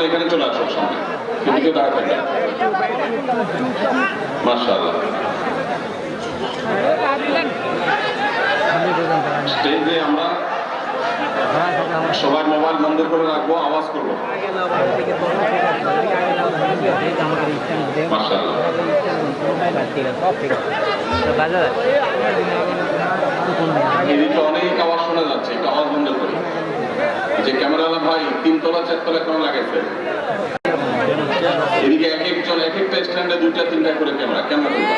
তাহলে এখানে চলে আসো সামনে, এদিকে দাঁড়াতে মাশাআল্লাহ। স্টেজে আমরা সবাই মোবাইল বন্ধ করে রাখবো, আওয়াজ করবো। মাশাআল্লাহ। এদিকে অনেক আওয়াজ শোনা যাচ্ছে, একটু আওয়াজ বন্ধ করি। যে ক্যামেরাওয়ালা ভাই 3 তলা 4 তলা কেন লাগাইছে? এদিকে এক একজন এক একটা স্ট্যান্ডে 2টা 3টা করে ক্যামেরা কেন লাগাইছে?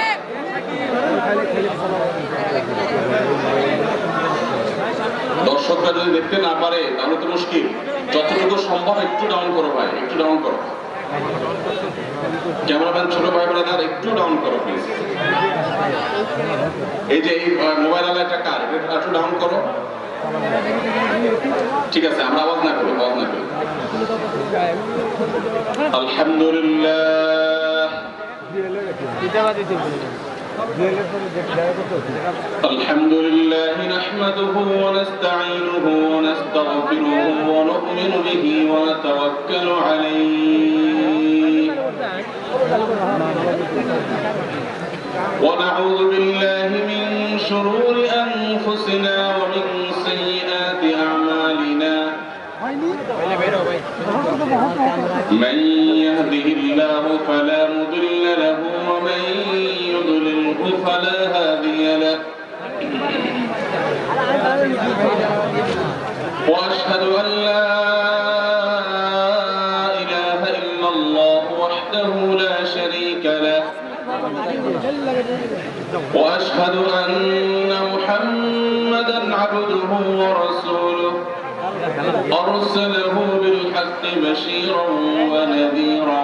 দর্শকরা যদি দেখতে না পারে তাহলে তো মুশকিল। যতটুকু সম্ভব একটু ডাউন করো ভাই, একটু ডাউন করো। ক্যামেরাম্যান ছোট ভাই ব্রাদার একটু ডাউন করো প্লিজ। এই যে এই মোবাইল আলা একটা কার, এটা একটু ডাউন করো। ঠিক আছে, আমরা আওয়াজ না করি, আওয়াজ না করি। আলহামদুলিল্লাহ الحمد لله نحمده ونستعينه ونستغفره ونؤمن به ونتوكل عليه ونعوذ بالله من شرور أنفسنا ومن سيئات أعمالنا من يهده الله فلا مضل له ومن يضلله فلا هادي له وأشهد أن لا إله إلا الله وحده لا شريك له وأشهد أن محمدا عبده ورسوله أرسله بالحق بشيرا ونذيرا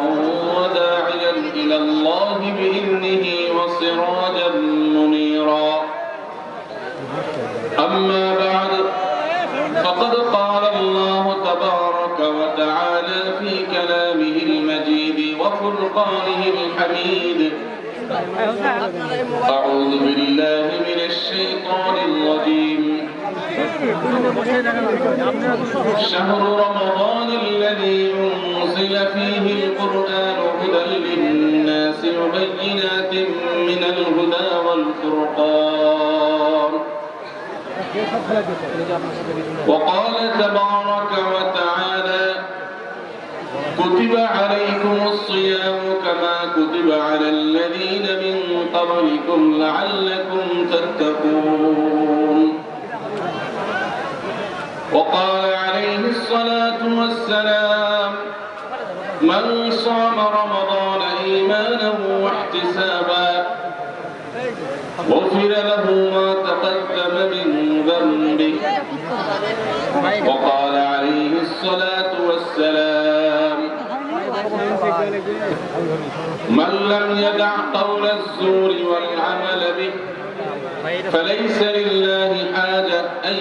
وداعيا إلى الله بإذنه وسراجا منيرا أما بعد فقد قال الله تبارك وتعالى في كلامه المجيد وفرقانه الحميد أعوذ بالله من الشيطان الرجيم شهر رمضان الذي أنزل فيه القرآن هدى للناس وبينات من الهدى والفرقان وقال تبارك وتعالى كتب عليكم الصيام كما كتب على الذين من قبلكم لعلكم تتقون وقال عليه الصلاة والسلام من صام رمضان إيمانا واحتسابا غفر له ما تقدم من ذنبه وقال عليه الصلاة والسلام من لم يدع قول الزور والعمل به فليس لله حاجة أن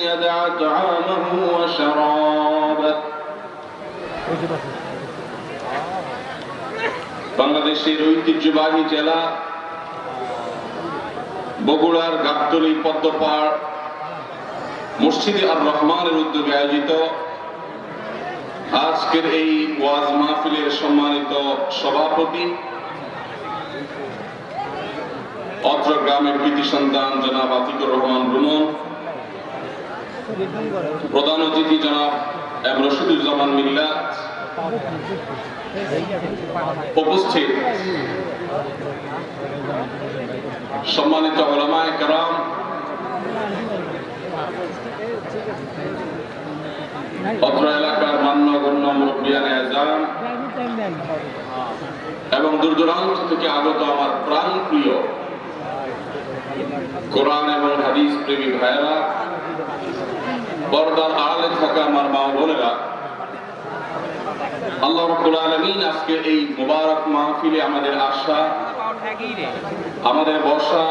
يدع طعامه وشرابه বাংলাদেশের ঐতিহ্যবাহী জেলা বগুড়ার গাবতলী পদ্মপাড় মসজিদে আর রহমানের উদ্যোগে আয়োজিত আজকের এই ওয়াজ মাহফিলের সম্মানিত সভাপতি অত্র গ্রামের কৃতি সন্তান জনাব আতিকুর রহমান রুমন, প্রধান অতিথি জনাব এম রশিদুজ্জামান মিল্লাত, উপস্থিত সম্মানিত উলামায়ে কেরাম, অত্র এলাকার মান্যগণ্য মুরব্বিয়ানে আযম এবং দূর দূরান্ত থেকে আগত আমার প্রাণ প্রিয় কোরআন এবং হাদিস প্রেমী ভাইয়েরা, পর্দার আড়ালে থাকা আমার মা বোনেরা, আল্লাহ রাব্বুল আলামিন আজকে এই মুবারক মাহফিলে আমাদের আসা, আমাদের বসা,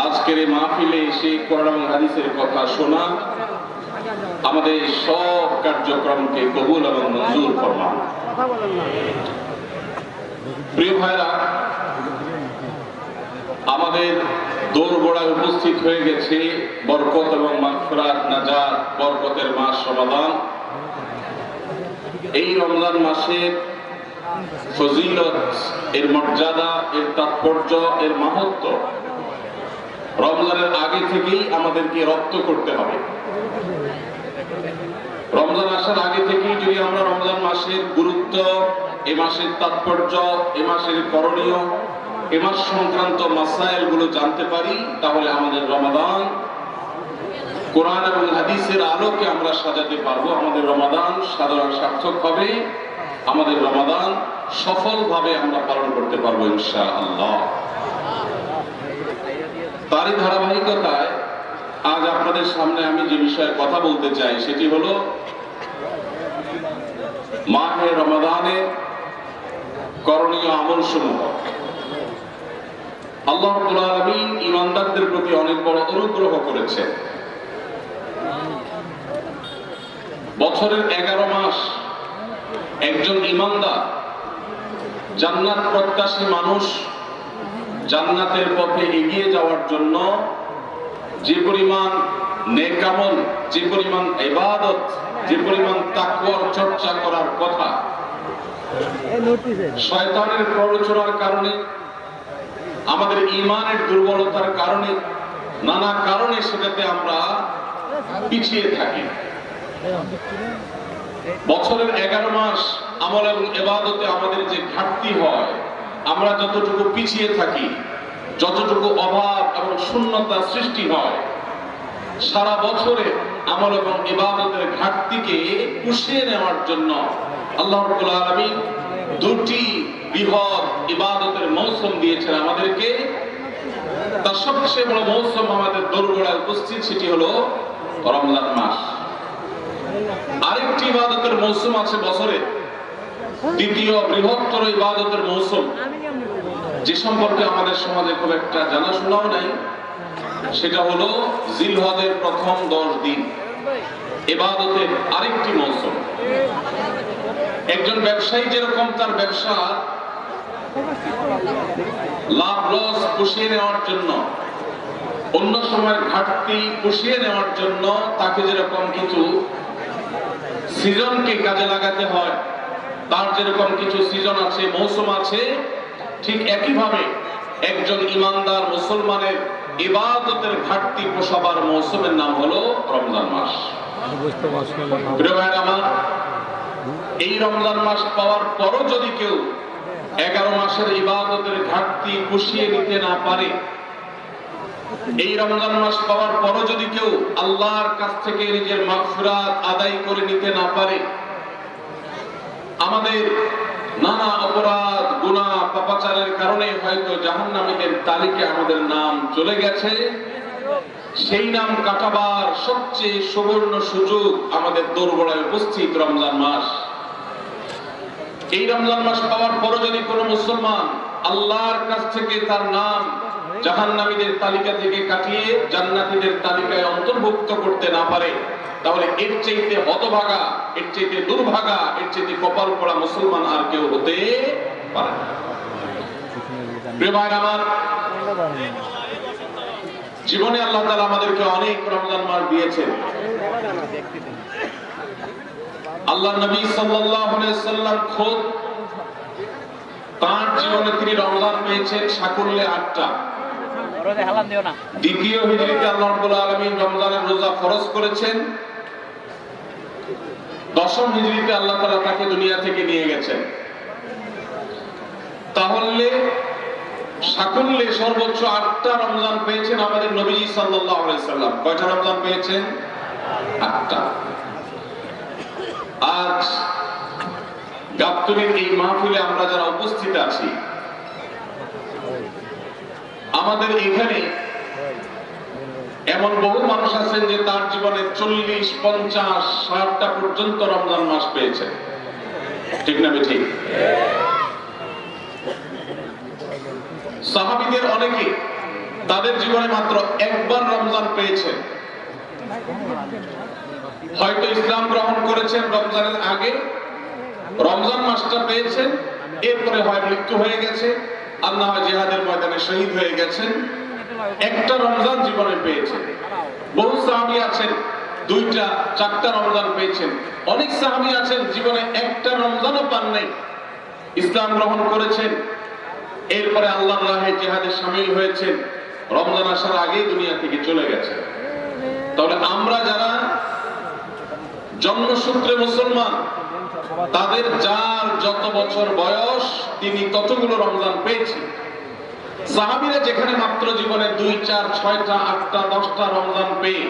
আজকের এই মাহফিলে এসে কোরআন এবং হাদিসের কথা শোনা, আমাদের সব কার্যক্রমকে কবুল এবং মঞ্জুর ফরমান। প্রিয় ভাইরা, আমাদের দোরগোড়ায় উপস্থিত হয়ে গেছে বরকত এবং মাগফিরাত, নাজাত, বরকতের মাস রমাদান। এই রমজান মাসের ফজিলত, এর মর্যাদা, এর তাৎপর্য, এর মাহাত্ম্য রমজানের আগে থেকেই আমাদেরকে রপ্ত করতে হবে। রমজান আসার আগে থেকেই যদি আমরা রমজান মাসের গুরুত্ব, এ মাসের তাৎপর্য, এ মাসের করণীয়, এ মাস সংক্রান্ত মাসাইল গুলো জানতে পারি, তাহলে আমাদের রমাদান কোরআন এবং হাদিসের আলোকে আমরা সাজাতে পারবো। আমাদের রমাদান সার্থক হবে, আমাদের রমাদান সফলভাবে আমরা পালন করতে পারবো ইনশাআল্লাহ। তারই ধারাবাহিকতায় আজ আপনাদের সামনে আমি যে বিষয়ে কথা বলতে চাই সেটি হলো মাহে রমাদানে করণীয় আমলসমূহ। আল্লাহ রাব্বুল আলামিন ঈমানদারদের প্রতি অনেক বড় অনুগ্রহ করেছে। বছরের 11 মাস একজন ঈমানদার, জান্নাত প্রত্যাশী মানুষ জান্নাতের পথে এগিয়ে যাওয়ার জন্য যে পরিমাণ নেক আমল, যে পরিমাণ ইবাদত, যে পরিমাণ তাকওয়ার চর্চা করার কথা, শয়তানের প্ররোচনার কারণে, আমাদের ঈমানের দুর্বলতার কারণে, নানা কারণে সেটাতে আমরা পিছিয়ে থাকি। বছরের 11 মাস আমল এবং ইবাদতে আমাদের যে ঘাটতি হয়, আমরা যতটুকু পিছিয়ে থাকি, যতটুকু অভাব এবং শূন্যতা সৃষ্টি হয়, সারা বছরে আমল এবং ইবাদতের ঘাটতিকে পুষিয়ে নেওয়ার জন্য আল্লাহ রাব্বুল আলামিন দুটি বৃহৎ ইবাদতের মৌসুম দিয়েছেন আমাদেরকে। তার সবচেয়ে বড় মৌসুম আমাদের দোরগোড়ায় উপস্থিত, সেটি হলো রমজান মাস। আরেকটি ইবাদতের মৌসুম আছে বছরে, দ্বিতীয় বৃহত্তর ইবাদতের মৌসুম, যে সম্পর্কে আমাদের সমাজে খুব একটা জানাশোনাও নাই, সেটা হলো জিলহজের প্রথম 10 দিন, ইবাদতের আরেকটি মৌসুম। একজন ব্যবসায়ী যেরকম তার ব্যবসা লাভ লস পুষিয়ে নেওয়ার জন্য, অন্য সময়ের ঘাটতি পুষিয়ে নেওয়ার জন্য তাকে যেরকম কিছু সিজনকে কাজে লাগাতে হয়, তার যেরকম কিছু সিজন আছে, মৌসুম আছে, ঠিক একইভাবে একজন ঈমানদার মুসলমানের ইবাদতের ঘাটতি পোষাবার মৌসুমের নাম হলো রমজান মাস। প্রিয় ভাইরা আমার, এই রমজান মাস পাওয়ার পরও যদি কেউ 11 মাসের ইবাদতের ঘাটতি পুষিয়ে নিতে না পারে, এই রমজান মাস পাওয়ার পরও যদি কেউ আল্লাহর কাছ থেকে নিজের মাগফিরাত আদায় করে নিতে না পারে, আমাদের নানা অপরাধ, গুনাহ, পাপাচারের কারণে হয়তো জাহান্নামীদের তালিকায় আমাদের নাম চলে গেছে, সেই নাম কাটাবার সবচেয়ে সুবর্ণ সুযোগ আমাদের দোরগোড়ায় উপস্থিত রমজান মাস। এই রমজান মাস পাওয়ার পরও যদি কোনো মুসলমান আল্লাহর কাছ থেকে তার নাম জাহান্নামীদের তালিকা থেকে কাটিয়ে জান্নাতীদের তালিকায় অন্তর্ভুক্ত করতে না পারে, তাহলে এর চাইতে হতভাগা, এর চাইতে দুর্ভাগা, এর চাইতে কপাল পড়া মুসলমান আর কেউ হতে পারে না। প্রিয় ভাইরা আমার, জীবনে আল্লাহ তাআলা আমাদেরকে অনেক রমজান মাস দিয়েছেন। আল্লাহর নবী সাল্লাল্লাহু আলাইহি সাল্লাম খোদ তার জীবনে তিনি রমজান পেয়েছেন সাকুল্যে 8টা। দ্বিতীয় হিজরিতে আল্লাহ রাব্বুল আলামিন রমজানের রোজা ফরজ করেছেন। 10ম হিজরিতে আল্লাহ তাআলা তাকে দুনিয়া থেকে নিয়ে গেছেন। তাহলে সাকুল্যে সর্বোচ্চ 8টা রমজান পেয়েছেন আমাদের নবীজি সাল্লাল্লাহু আলাইহি সাল্লাম। কয়টা রমজান পেয়েছেন? 8টা। আজ গাবতলীর এই মাহফিলে আমরা যারা উপস্থিত আছি, আমাদের এখানে এমন বহু মানুষ আছেন যে তার জীবনে 40, 50, 60টা পর্যন্ত রমজান মাস পেয়েছে। ঠিক না ঠিক? সাহাবীদের অনেকে তাদের জীবনে মাত্র একবার রমজান পেয়েছেন। হয়তো ইসলাম গ্রহণ করেছেন রমজানের আগে, রমজান মাসটা পেয়েছেন, এরপরে হয় মৃত্যু হয়ে গেছে, আল্লাহ জিহাদের ময়দানে শহীদ হয়ে গেছেন। একটা রমজান জীবনে পেয়েছেন। বহু সাহাবী আছেন দুইটা চারটা রমজান পেয়েছেন। অনেক সাহাবী আছেন জীবনে একটা রমজানও পান নাই, ইসলাম গ্রহণ করেছেন, এরপরে আল্লাহর রাহে জিহাদে শামিল হয়েছেন, রমজান আসার আগেই দুনিয়া থেকে চলে গেছে। তাহলে আমরা যারা জন্মসূত্রে মুসলমান, তাদের যার যত বছর বয়স তিনি ততগুলো রমজান পেয়েছি। সাহাবীরা যেখানে মাত্র জীবনে 2, 4, 6টা, 8টা, 10টা রমজান পেয়ে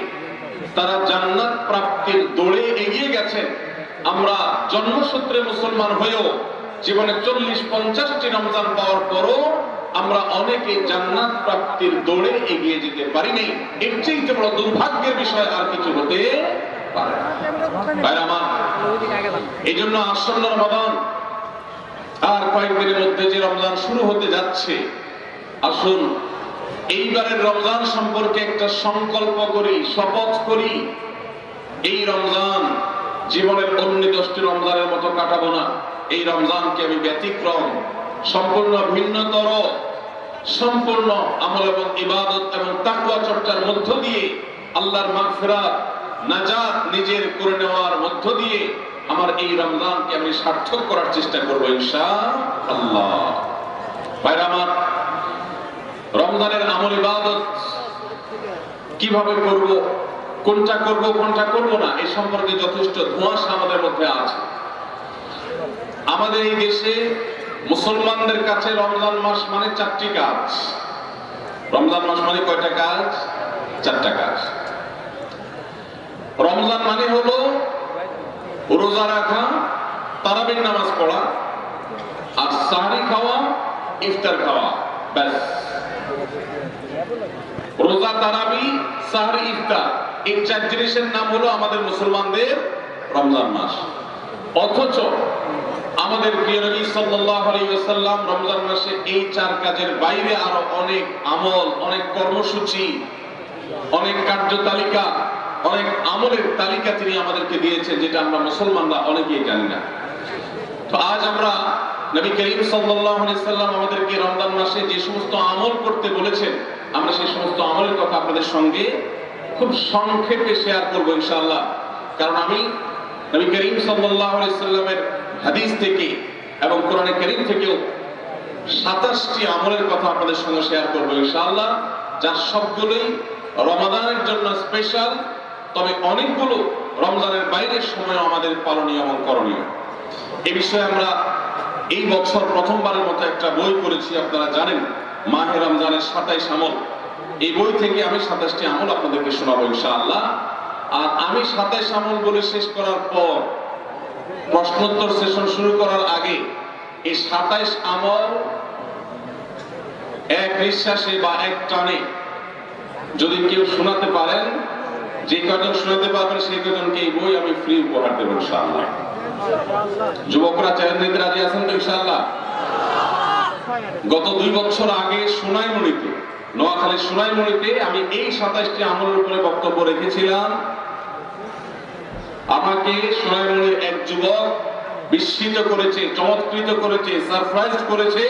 তারা জান্নাত প্রাপ্তির দৌড়ে এগিয়ে গেছেন, আমরা জন্মসূত্রে মুসলমান হয়েও জীবনে 40-50টি রমজান পাওয়ার পরও আমরা অনেকে জান্নাত প্রাপ্তির দৌড়ে এগিয়ে যেতে পারিনি। এর চেয়ে বড় দুর্ভাগ্যের বিষয় আর কিছু হতে পারে না। ভাইরা আমার, এই জন্য আসন্ন রমাদান আর কয়েকদিনের মধ্যে যে রমজান শুরু হতে যাচ্ছে, আসুন এইবারের রমজান সম্পর্কে একটা সংকল্প করি, শপথ করি। এই রমজান জীবনের অন্য 10টি রমজানের মতো কাটাবো না। এই রমজানকে আমি ব্যতিক্রম, সম্পূর্ণ ভিন্নতর, সম্পূর্ণ আমল এবং ইবাদত এবং তাকওয়া চর্চার মধ্য দিয়ে আল্লাহর মাগফিরাত, নাজাত নিজের করে নেওয়ার মধ্য দিয়ে আমার এই রমজানকে আমি সার্থক করার চেষ্টা করবো ইনশাআল্লাহ। ভাইরা আমার, রমজানের আমল ইবাদত কিভাবে করব, কোনটা করব কোনটা করব না, এই সম্পর্কে যথেষ্ট ধোঁয়াশা আমাদের মধ্যে আছে। আমাদের এই দেশে মুসলমানদের কাছে রমজান মাস মানে 4টি কাজ। রমজান মাস মানে কয়টা কাজ? 4টা কাজ। রমজান মানে হলো রোজা রাখা, তারাবির নামাজ পড়া, আর সাহরি খাওয়া, ইফতার খাওয়া, ব্যাস। রোজা, তারাবি, সাহরি, ইফতার, এই 4 জিনিসের নাম হলো আমাদের মুসলমানদের রমজান মাস। অথচ আমাদের প্রিয় নবী সাল্লাল্লাহু আলাইহি ওয়াসাল্লাম রমজান মাসে এই 4 কাজের বাইরে আরো অনেক আমল, অনেক কর্মসূচি, অনেক কার্যতালিকা, অনেক আমলের তালিকা তিনি আমাদেরকে দিয়েছেন, যেটা আমরা মুসলমানরা অনেকেই জানি না। তো আজ আমরা নবী করিম সাল্লাল্লাহু আলাইহি ওয়াসাল্লাম আমাদেরকে রমজান মাসে যে সমস্ত আমল করতে বলেছেন, আমরা সেই সমস্ত আমলের কথা আপনাদের সঙ্গে খুব সংক্ষেপে শেয়ার করব ইনশাআল্লাহ। কারণ আমি নবী করিম সাল্লাল্লাহু আলাইহি ওয়াসাল্লামের হাদিস থেকে এবং কোরআনে কারীম থেকেও 27টি আমলের কথা আপনাদের সঙ্গে শেয়ার করব ইনশাআল্লাহ, যার সবগুলোই রমাদানের জন্য স্পেশাল, তবে অনেকগুলো রমজানের বাইরের সময় আমাদের পালনীয় এবং করণীয়। এই বিষয়ে আমরা এই বছর প্রথমবারের মতো একটা বই করেছি, আপনারা জানেন, মাহে রমজানের 27 আমল। এই বই থেকে আমি 27টি আমল আপনাদেরকে শোনাবো ইনশাআল্লাহ। আর আমি 27 আমল বলে শেষ করার পর প্রশ্নোত্তর সেশন শুরু করার আগে এই 27 আমল এক নিঃশ্বাসে বা এক টানে যদি কেউ শোনাতে পারেন, যে কজন শোনাতে পারবেন সেই কজনকে এই বই আমি ফ্রি উপহার দেব ইনশাআল্লাহ। যুবকরা চ্যালেঞ্জ নিতে রাজি আছেন তো ইনশাআল্লাহ? গত 2 বছর আগে সোনাইমুড়িতে, নোয়াখালীর সোনাইমুড়িতে আমি এই 27টি আমলের উপরে বক্তব্য রেখেছিলাম। আমাকে সোনাইমুড়ির এক যুবক বিস্মিত করেছে, চমৎকৃত করেছে, সারপ্রাইজ করেছে।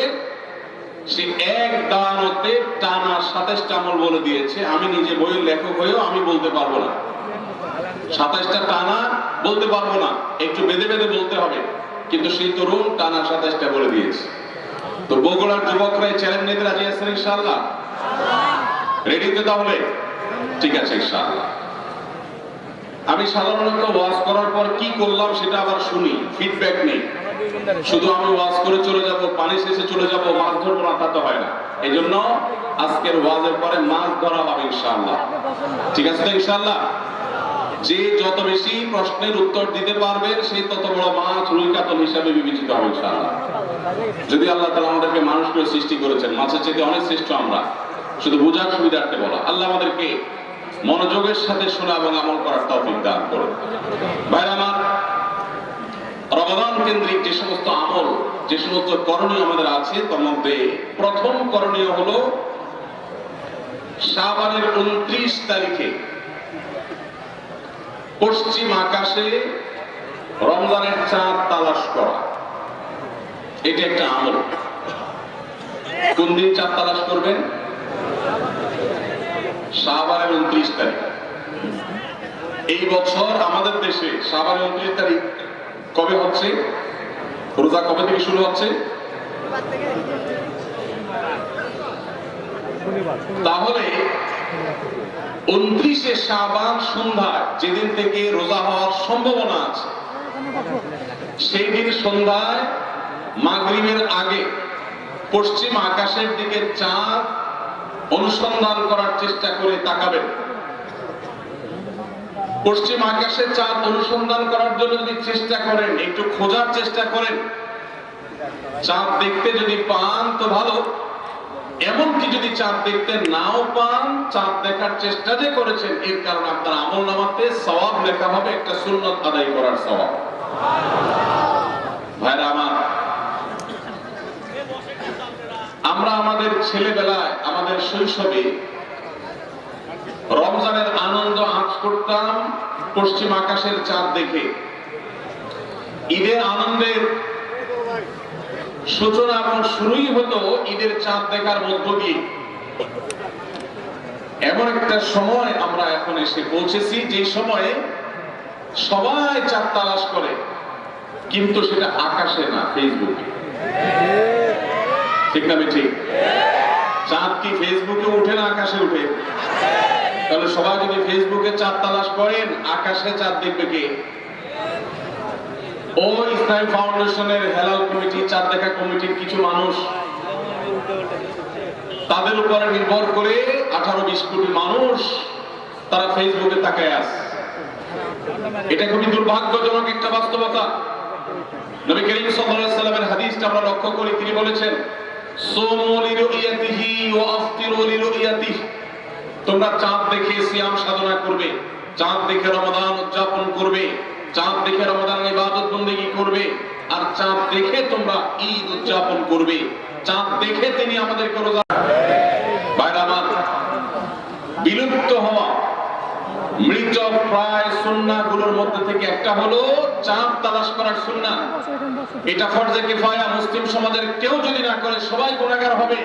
সে এক দাওয়াতে টানা 27টা আমল বলে দিয়েছে। আমি নিজে বইয়ের লেখক হয়েও আমি বলতে পারবো না, 27টা টানা বলতে পারবো না, একটু বেঁধে বেঁধে বলতে হবে। কিন্তু সেই তরুণ টানা 27টা বলে দিয়েছে। তো বগুড়ার যুবকরা চ্যালেঞ্জ নিতে রাজি আছেন ইনশাআল্লাহ? রেডি তো তাহলে? ঠিক আছে ইনশাআল্লাহ। আমি সাধারণত ওয়াজ করার পর কি করলাম সেটা আবার শুনি, ফিডব্যাক নেই। শুধু আমি ওয়াজ করে চলে যাব, পানি শেষে চলে যাব, মাছ ধরবো না, তা তো হয় না। এই জন্য আজকের ওয়াজের পরে মাছ ধরা হবে ইনশাআল্লাহ। ঠিক আছে তো ইনশাআল্লাহ? যে যত বেশি প্রশ্নের উত্তর দিতে পারবেন সেই তত বড় মাছ, রুই কাতল হিসাবে বিবেচিত হবে ইনশাআল্লাহ। যদি আল্লাহ তাআলা আমাদেরকে মানুষ করে সৃষ্টি করেছেন, মাছের চেয়ে অনেক শ্রেষ্ঠ আমরা, শুধু বোঝার সুবিধার্থে বলা। আল্লাহ আমাদেরকে মনোযোগের সাথে শোনা এবং আমল করার তৌফিক দান করুন। ভাইরা আমার, রমাদান কেন্দ্রিক যে সমস্ত আমল, যে সমস্ত করণীয় আমাদের আছে, তার মধ্যে প্রথম করণীয় হলো শাবানের 29 তারিখে পশ্চিম আকাশে রমজানের চাঁদ তালাশ করা। এটা একটা আমল। কোন দিন চাঁদ তালাশ করবেন? শাবানের 29 তারিখ। এই বছর আমাদের দেশে শাবানের 29 তারিখ কবে হচ্ছে? রোজা কবে থেকে শুরু হচ্ছে? তাহলে 29শে শাবান সন্ধ্যায়, যেদিন থেকে রোজা হওয়ার সম্ভাবনা আছে, সেই দিন সন্ধ্যায় মাগরিবের আগে পশ্চিম আকাশের দিকে চাঁদ অনুসন্ধান করার চেষ্টা করে তাকাবেন। পশ্চিম আকাশে চাঁদ অনুসন্ধান করার জন্য যদি চেষ্টা করেন, একটু খোঁজার চেষ্টা করেন, চাঁদ দেখতে যদি পান তো ভালো, এমনকি যদি চাঁদ দেখতে নাও পান, চাঁদ দেখার চেষ্টা যে করেছেন এর কারণে আপনার আমলনামাতে সওয়াব লেখা হবে, একটা সুন্নত আদায় করার সওয়াব। ভাইরা আমার, আমরা আমাদের ছেলেবেলায়, আমাদের শৈশবে রমজানের আনন্দ আঁচ করতাম পশ্চিম আকাশের চাঁদ দেখে। ঈদের আনন্দের সূচনা এবং শুরুই হতো ঈদের চাঁদ দেখার মধ্য দিয়ে। এমন একটা সময় আমরা এখন এসে পৌঁছেছি যে সময়ে সবাই চাঁদ তালাশ করে, কিন্তু সেটা আকাশে না, ফেসবুকে। ঠিক না ঠিক? চাঁদ কি ফেসবুকে উঠে না আকাশে উঠে? তাহলে সবাই যদি ফেসবুকে চাঁদ তালাশ করেন, আকাশে চাঁদ দেখবে কে? ও ইসলাম ফাউন্ডেশনের হেলাল কমিটি, চাঁদ দেখা কমিটির কিছু মানুষ, তাদের উপরে নির্ভর করে 18-20 কোটি মানুষ তারা ফেসবুকে তাকায় আছে। এটা খুবই দুর্ভাগ্যজনক একটা বাস্তবতা। নবী করিম সাল্লাল্লাহু আলাইহি ওয়াসাল্লামের হাদিসটা আমরা লক্ষ্য করি, তিনি বলেছেন, সুমু লিরুইয়াতিহি ওয়া আফতিরু লিরুইয়াতিহি। তোমরা চাঁদ দেখে সিয়াম সাধনা করবে, চাঁদ দেখে রমাদান উদযাপন করবে, চাঁদ দেখে রমাদানের ইবাদত বন্দেগী করবে, আর চাঁদ দেখে তোমরা ঈদ উদযাপন করবে। চাঁদ দেখে তিনি আমাদেরকে রোজা। ভাইরা আমার, বিলুপ্ত হওয়া মৃত প্রায় সুন্নাহগুলোর মধ্যে থেকে একটা হলো চাঁদ তালাশ করার সুন্নাহ। এটা ফরজে কিফায়া, মুসলিম সমাজের কেউ যদি না করে সবাই গুনাহগার হবে।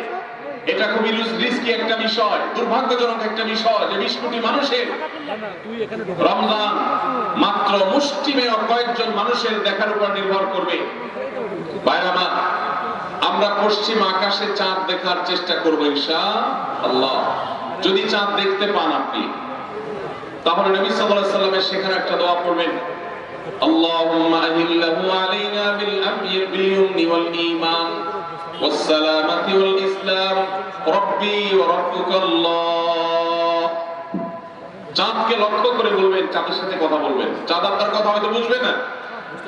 এটা খুবই রিস্কি একটা বিষয়, দুর্ভাগ্যজনক একটা বিষয় যে 20 কোটি মানুষের রমজান মাত্র মুষ্টিমেয় কয়েকজন মানুষের দেখার উপর নির্ভর করবে। ভাইরা আমার, আমরা পশ্চিম আকাশে চাঁদ দেখার চেষ্টা করব ইনশাআল্লাহ। যদি চাঁদ দেখতে পান আপনি, তাহলে নবী সাল্লাল্লাহু আলাইহি ওয়াসাল্লামের সেখানে একটা দোয়া পড়বেন, আল্লাহুম্মা আহিল্লাহু আলাইনা বিল আমনি বিল ইউমনি ওয়াল ঈমান ওয়াস সালামাতি ওয়াল ইসলাম রাব্বি ওয়া রাব্বুকাল্লাহ। চাঁদকে লক্ষ্য করে বলবেন, চাঁদের সাথে কথা বলবেন। চাঁদ আপনার কথা হয়তো বুঝবে না,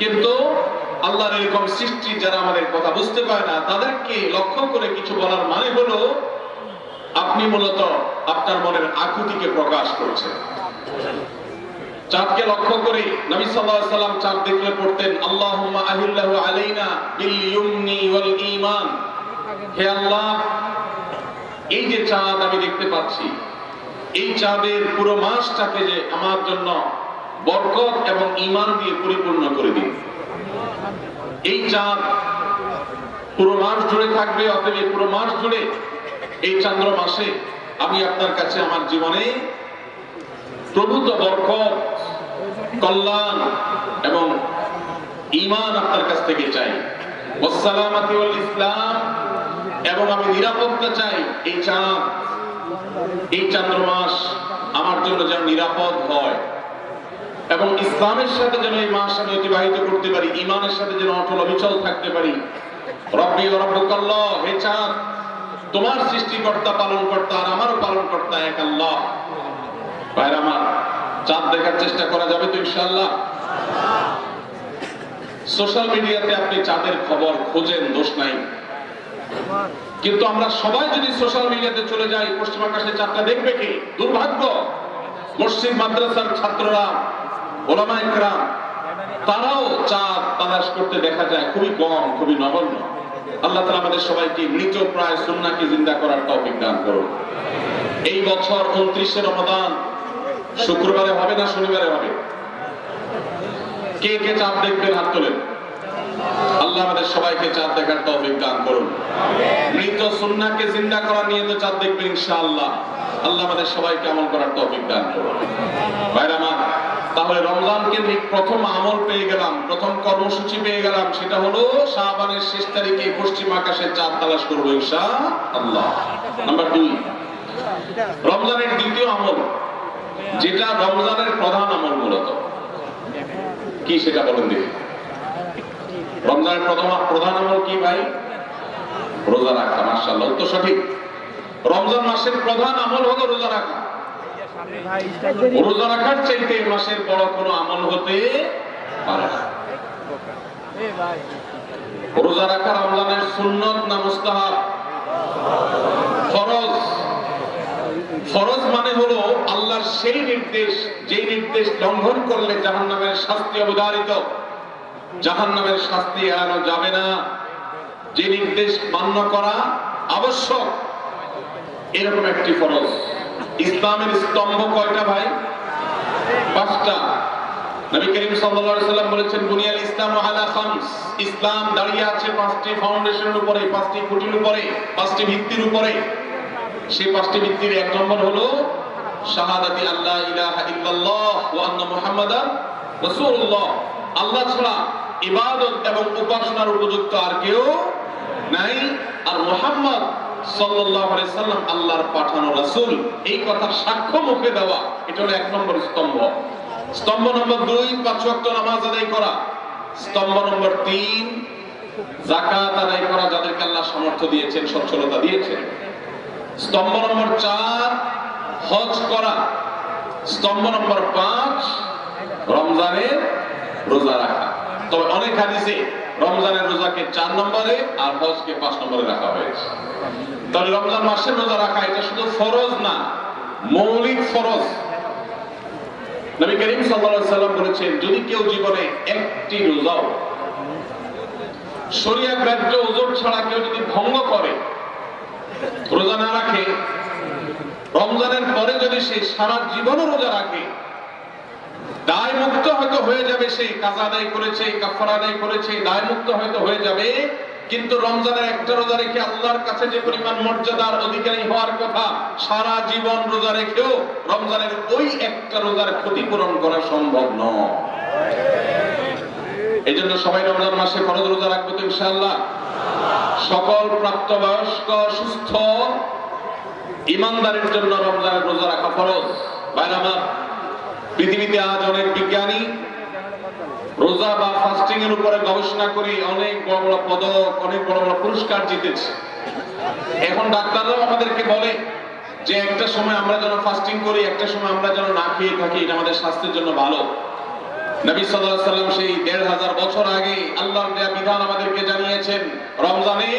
কিন্তু আল্লাহর এরকম সৃষ্টি যারা আমাদের কথা বুঝতে পারে না, তাদেরকে লক্ষ্য করে কিছু বলার মানে হলো আপনি মূলত আপনার মনের আকুতিকে প্রকাশ করছেন। চাঁদকে লক্ষ্য করে নবী সাল্লাল্লাহু আলাইহি ওয়াসাল্লাম চাঁদ দেখলে পড়তেন, আল্লাহুম্মা আহিল্লাহু আলাইনা বিল ইউমনি ওয়াল ঈমান। হে আল্লাহ, এই যে চাঁদ আমি দেখতে পাচ্ছি, এই চাঁদের পুরো মাসটাকে যে আমার জন্য বরকত এবং ঈমান দিয়ে পরিপূর্ণ করে দিন। এই চাঁদ পুরো মাস জুড়ে থাকবে, অতএব পুরো মাস জুড়ে এই চন্দ্র মাসে আমি আপনার কাছে আমার জীবনে প্রভূত বরকত, কল্যাণ এবং ঈমান আপনার কাছ থেকে চাই। ওয়াসসালামাতি ওয়াল ইসলাম, এবং আমি নিরাপত্তা চাই। এই চাঁদ, এই চন্দ্র মাস আমার জন্য যেন নিরাপদ হয়, এবং ইসলামের সাথে যেন এই মাস আমি অতিবাহিত করতে পারি, ঈমানের সাথে যেন অটল অবিচল থাকতে পারি। রব্বি ওয়া রাব্বুকাল্লাহ, হে চাঁদ, তোমার সৃষ্টিকর্তা পালনকর্তা আর আমারও পালনকর্তা এক আল্লাহ। ভাইরা আমার, চাঁদ দেখার চেষ্টা করা যাবে তো ইনশাআল্লাহ? সোশ্যাল মিডিয়াতে আপনি চাঁদের খবর খোঁজেন, দোষ নাই, কিন্তু আমরা সবাই যদি সোশ্যাল মিডিয়াতে চলে যাই, পশ্চিম আকাশে চাঁদটা দেখবে কি? দুর্ভাগ্য। মসজিদ মাদ্রাসার ছাত্ররা, ওলামায়ে কেরাম, তারাও চাঁদ তালাশ করতে দেখা যায় খুবই কম, খুবই নগণ্য। আল্লাহ তাআলা আমাদের সবাইকে মৃত প্রায় সুন্নাহকে জিন্দা করার তৌফিক দান করুন। এই বছর 29শে রমাদান শুক্রবারে হবে না শনিবারে হবে? কে কে চাঁদ দেখবেন হাত তোলেন। আল্লাহ আমাদের সবাইকে চাঁদ দেখার তৌফিক দান করুন। মৃত সুন্নাহকে জিন্দা করার নিয়তে চাঁদ দেখবেন ইনশাআল্লাহ। আল্লাহ আমাদের সবাইকে আমল করার তৌফিক দান করুন। ভাইরা আমার, তাহলে রমজান কেন্দ্রিক প্রথম আমল পেয়ে গেলাম, প্রথম কর্মসূচি পেয়ে গেলাম, সেটা হলো শাবানের শেষ তারিখে পশ্চিম আকাশে চাঁদ তালাশ করবো ইনশাআল্লাহ। নাম্বার 2, রমজানের দ্বিতীয় আমল, যেটা রমজানের প্রধান আমল মূলত কি সেটা বলেন দেখি। রমজানের প্রধান আমল কি ভাই? রোজা রাখা। মাশাআল্লাহ, উত্তর সঠিক। রমজান মাসের প্রধান আমল হলো রোজা রাখা। রোজা রাখার চাইতে মাসের বড় কোনো আমল হতে পারে না। রোজা রাখা রমজানের সুন্নত না মুস্তাহাব? ফরজ। ফরজ মানে হলো আল্লাহর সেই নির্দেশ, যে নির্দেশ লঙ্ঘন করলে জাহান্নামের শাস্তি অবধারিত, জাহান্নামের শাস্তি এড়ানো যাবে না, যে নির্দেশ মান্য করা আবশ্যক, এরকম একটি ফরজ। ইসলামের স্তম্ভ কয়টা ভাই? 5টা। নবী করিম সাল্লাল্লাহু আলাইহি সাল্লাম বলেছেন, বুনিয়াল ইসলামু আলা খামস, ইসলাম দাঁড়িয়ে আছে 5টি ফাউন্ডেশনের উপরে, 5টি খুঁটির উপরে, 5টি ভিত্তির উপরে। সেই 5টি ভিত্তির 1 নম্বর হলো শাহাদাতি আল্লাহ ইলাহা ইল্লাল্লাহ ওয়া আন্না মুহাম্মাদান রাসূলুল্লাহ, আল্লাহ ছাড়া ইবাদত এবং উপাসনার উপযুক্ত আর কেউ নাই, আর মুহাম্মদ সাল্লাল্লাহু আলাইহি সাল্লাম আল্লাহর পাঠানো রাসূল, এই কথার সাক্ষ্য মুখে দেওয়া, এটা হলো 1 নম্বর স্তম্ভ। স্তম্ভ নম্বর 2, 5 ওয়াক্ত নামাজ আদায় করা। স্তম্ভ নম্বর 3, যাকাত আদায় করা, যাদেরকে আল্লাহ সামর্থ্য দিয়েছেন, সচ্ছলতা দিয়েছেন। স্তম্ভ নম্বর 4, হজ করা। স্তম্ভ নম্বর 5, রমজানের রোজা রাখা। তবে অনেক হাদিসে রমজানের রোজাকে 4 নম্বরে আর হজকে 5 নম্বরে রাখা হয়েছে। তাহলে রমজান মাসের রোজা রাখা এটা শুধু ফরজ না, মৌলিক ফরজ। নবী করিম সাল্লাল্লাহু আলাইহি সাল্লাম বলেছেন, যদি কেউ জীবনে একটি রোজাও শরিয়া গ্রাহ্য ওযর ছাড়া কেউ যদি ভঙ্গ করে, রোজা না রাখে, রমজানের পরে যদি সে সারা জীবনও রোজা রাখে, দায় মুক্ত হয়তো হয়ে যাবে, সে কাজা আদায় করেছে, কাফারা আদায় করেছে, দায় মুক্ত হয়তো হয়ে যাবে, কিন্তু রমজানের একটা রোজা রেখে আল্লাহর কাছে যে পরিমাণ মর্যাদার অধিকারী হওয়ার কথা, সারা জীবন রোজা রেখেও রমজানের ওই একটা রোজার ক্ষতিপূরণ করা সম্ভব নয়। এই জন্য সবাই রমজান মাসে ফরজ রোজা রাখবো তো ইনশাআল্লাহ। সকল প্রাপ্তবয়স্ক সুস্থ ইমানদারের জন্য রমজানের রোজা রাখা ফরজ। ভাইরা আমার, পৃথিবীতে আজ অনেক বিজ্ঞানী রোজা বা ফাস্টিং এর উপরে গবেষণা করে অনেক বড় বড় পদক, অনেক বড় বড় পুরস্কার জিতেছে। এখন ডাক্তাররাও আমাদেরকে বলে যে একটা সময় আমরা যেন ফাস্টিং করি, একটা সময় আমরা যেন না খেয়ে থাকি, এটা আমাদের স্বাস্থ্যের জন্য ভালো। নবী সাল্লাল্লাহু আলাইহি সাল্লাম সেই 1500 বছর আগে আল্লাহর দেয়া বিধান আমাদেরকে জানিয়েছেন। রমজানে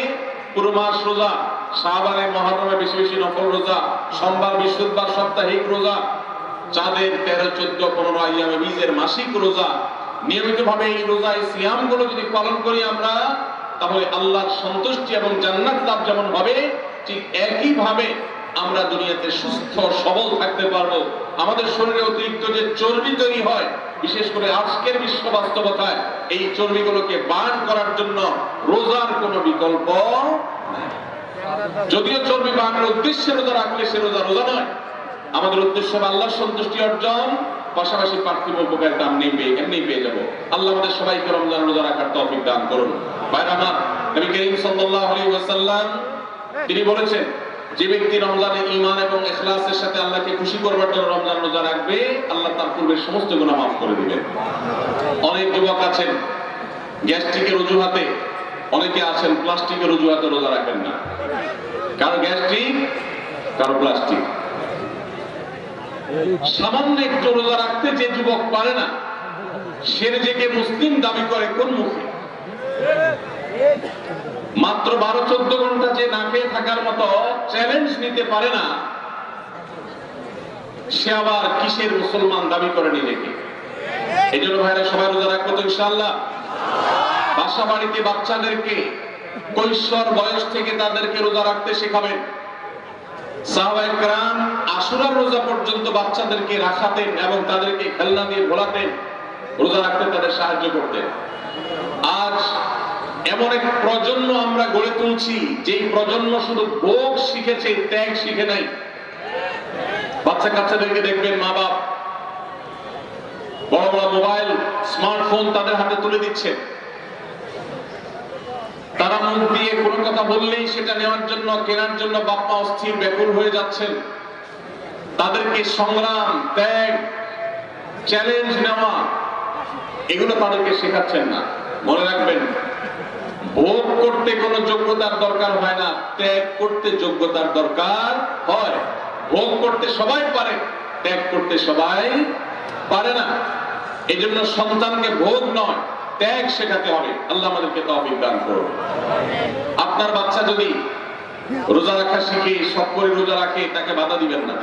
পুরো মাস রোজা, শাবানে মুহররমে বেশি বেশি নফল রোজা, সোমবার বৃহস্পতিবার সাপ্তাহিক রোজা, চাঁদের 13, 14, 15 আইয়ামে বীজের মাসিক রোজা। নিয়মিতভাবে এই রোজা, এই সিয়ামগুলো যদি পালন করি আমরা, তাহলে আল্লাহর সন্তুষ্টি এবং জান্নাত লাভ যেমন হবে, ঠিক একই ভাবে আমরা দুনিয়াতে সুস্থ সবল থাকতে পারবো। আমাদের শরীরে অতিরিক্ত যে চর্বি তৈরি হয়, বিশেষ করে আজকের বিশ্ব বাস্তবতায়, এই চর্বিগুলোকে বার্ন করার জন্য রোজার কোনো বিকল্প নাই। যদিও চর্বি বার্নের উদ্দেশ্যে রোজা রাখলে সে রোজা রোজা নয়। আমাদের উদ্দেশ্য আল্লাহর সন্তুষ্টি অর্জন, পাশাপাশি পার্থিব উপকারিতা এমনি পেয়ে যাবো। আল্লাহ আমাদের সবাইকে রমজান রোজা রাখার তৌফিক দান করুন। ভাইরা আমার, নবী করিম সাল্লাল্লাহু আলাইহি ওয়াসাল্লাম তিনি বলেছেন, যে ব্যক্তি রমজানে ঈমান এবং ইখলাসের সাথে আল্লাহকে খুশি করবার জন্য রমজান রোজা রাখবে, আল্লাহ তার পূর্বের সমস্ত গুনাহ মাফ করে দিবেন। অনেক যুবক আছেন গ্যাস্ট্রিকের অজুহাতে, অনেকে আছেন প্লাস্টিকের অজুহাতে রোজা রাখেন না। কারো গ্যাস্ট্রিক, কারো প্লাস্টিক। সামান্য একটু রোজা রাখতে যে যুবক পারে না, সে নিজেকে মুসলিম দাবি করে কোন মুখে? মাত্র 12-14 ঘন্টা যে না খেয়ে থাকার মতো চ্যালেঞ্জ নিতে পারে না, সে আবার কিসের মুসলমান দাবি করে নিজেকে? এই জন্য ভাইরা সবাই রোজা রাখবো তো ইনশাআল্লাহ। বাসা বাড়িতে বাচ্চাদেরকে কৈশোর বয়স থেকে তাদেরকে রোজা রাখতে শেখাবেন। সাহাবায়ে কেরাম আশুরার রোজা পর্যন্ত বাচ্চাদেরকে রাখাতেন এবং তাদেরকে খেলনা দিয়ে ভোলাতেন, রোজা রাখতে তাদের সাহায্য করতেন। আজ এমন এক প্রজন্ম আমরা গড়ে তুলছি, যেই প্রজন্ম শুধু ভোগ শিখেছে, ত্যাগ শিখে নাই। বাচ্চা কাচ্চাদেরকে দেখবেন মা বাপ বড় বড় মোবাইল স্মার্টফোন তাদের হাতে তুলে দিচ্ছে। তারা মুখ দিয়ে কোনো কথা বললেই সেটা নেওয়ার জন্য, কেনার জন্য বাপ মা অস্থির ব্যাকুল হয়ে যাচ্ছেন। তাদেরকে সংগ্রাম, ত্যাগ, চ্যালেঞ্জ নেওয়া, এগুলো তাদেরকে শেখাচ্ছেন না। মনে রাখবেন, ভোগ করতে কোনো যোগ্যতার দরকার হয় না, ত্যাগ করতে যোগ্যতার দরকার হয়। ভোগ করতে সবাই পারে, ত্যাগ করতে সবাই পারে না। এই জন্য সন্তানকে ভোগ নয়, ত্যাগ শেখাতে হবে। আল্লাহ আমাদেরকে তৌফিক দান করুন। আপনার বাচ্চা যদি রোজা রাখা শিখে, সব করে রোজা রাখে, তাকে বাধা দিবেন না,